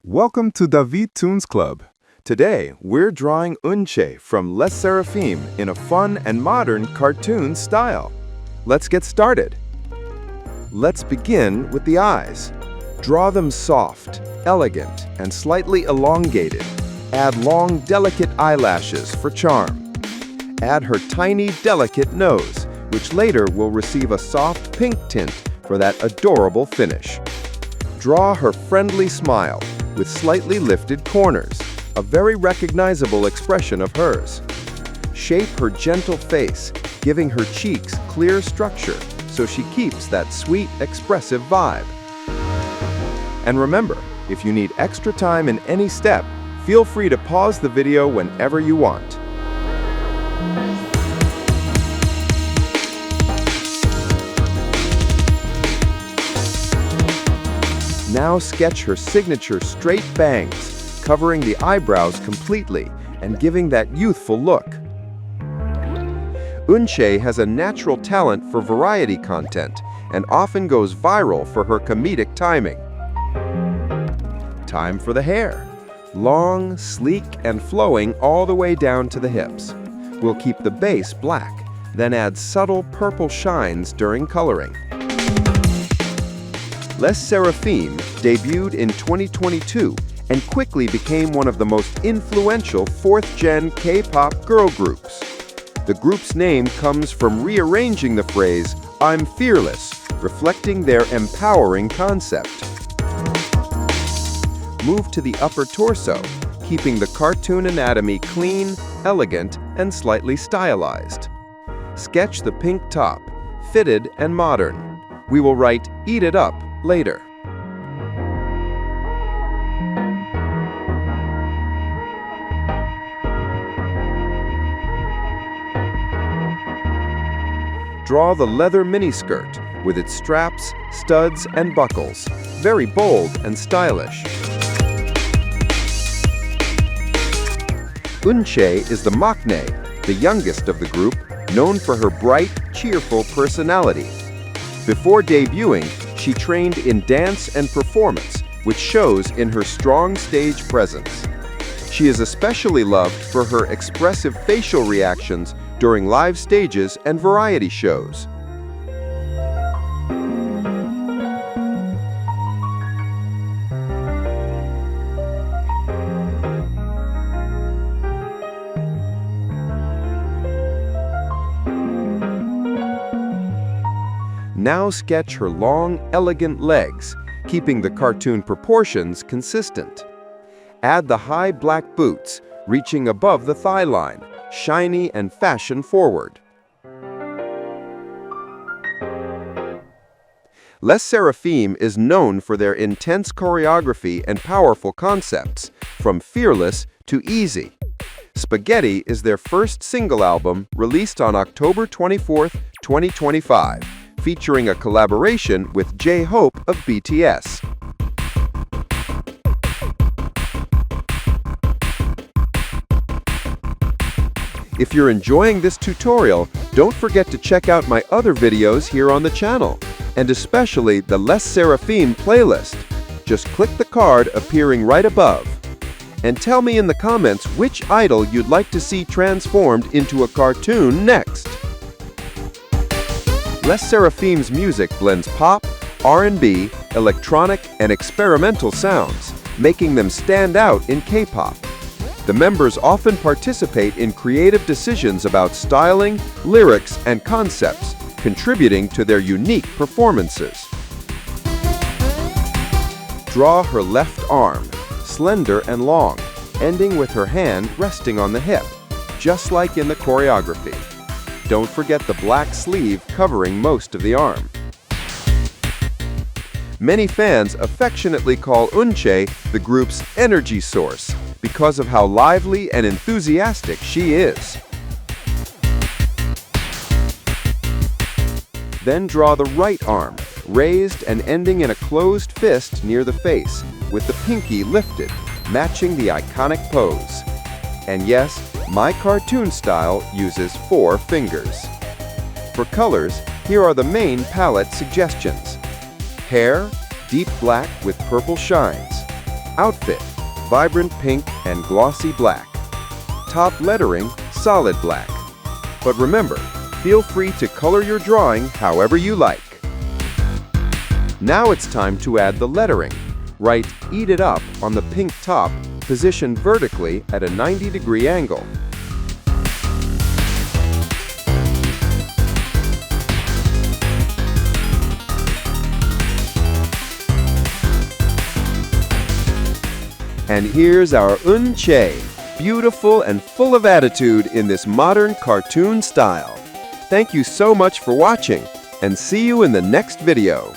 Welcome to Davi Toons Club. Today, we're drawing Eunchae from SSERAFIM in a fun and modern cartoon style. Let's get started. Let's begin with the eyes. Draw them soft, elegant, and slightly elongated. Add long, delicate eyelashes for charm. Add her tiny, delicate nose, which later will receive a soft pink tint for that adorable finish. Draw her friendly smile with slightly lifted corners, a very recognizable expression of hers. Shape her gentle face, giving her cheeks clear structure so she keeps that sweet, expressive vibe. And remember, if you need extra time in any step, feel free to pause the video whenever you want. Now sketch her signature straight bangs, covering the eyebrows completely and giving that youthful look. Eunchae has a natural talent for variety content and often goes viral for her comedic timing. Time for the hair. Long, sleek, and flowing all the way down to the hips. We'll keep the base black, then add subtle purple shines during coloring. SSERAFIM debuted in 2022 and quickly became one of the most influential fourth-gen K-pop girl groups. The group's name comes from rearranging the phrase, "I'm fearless," reflecting their empowering concept. Move to the upper torso, keeping the cartoon anatomy clean, elegant, and slightly stylized. Sketch the pink top, fitted and modern. We will write "Eat it up" later. Draw the leather miniskirt with its straps, studs, and buckles. Very bold and stylish. Eunchae is the maknae, the youngest of the group, known for her bright, cheerful personality. Before debuting, she trained in dance and performance, which shows in her strong stage presence. She is especially loved for her expressive facial reactions during live stages and variety shows. Now sketch her long, elegant legs, keeping the cartoon proportions consistent. Add the high black boots, reaching above the thigh line, shiny and fashion-forward. SSERAFIM is known for their intense choreography and powerful concepts, from fearless to easy. Spaghetti is their first single album, released on October 24, 2025. Featuring a collaboration with J-Hope of BTS. If you're enjoying this tutorial, don't forget to check out my other videos here on the channel, and especially the SSERAFIM playlist. Just click the card appearing right above. And tell me in the comments which idol you'd like to see transformed into a cartoon next. SSERAFIM's music blends pop, R&B, electronic, and experimental sounds, making them stand out in K-pop. The members often participate in creative decisions about styling, lyrics, and concepts, contributing to their unique performances. Draw her left arm, slender and long, ending with her hand resting on the hip, just like in the choreography. Don't forget the black sleeve covering most of the arm. Many fans affectionately call Eunchae the group's energy source because of how lively and enthusiastic she is. Then draw the right arm, raised and ending in a closed fist near the face, with the pinky lifted, matching the iconic pose. And yes, my cartoon style uses 4 fingers. For colors, here are the main palette suggestions. Hair, deep black with purple shines. Outfit, vibrant pink and glossy black. Top lettering, solid black. But remember, feel free to color your drawing however you like. Now it's time to add the lettering. Write "Eat It Up" on the pink top, positioned vertically at a 90-degree angle. And here's our Eunchae, beautiful and full of attitude in this modern cartoon style. Thank you so much for watching, and see you in the next video.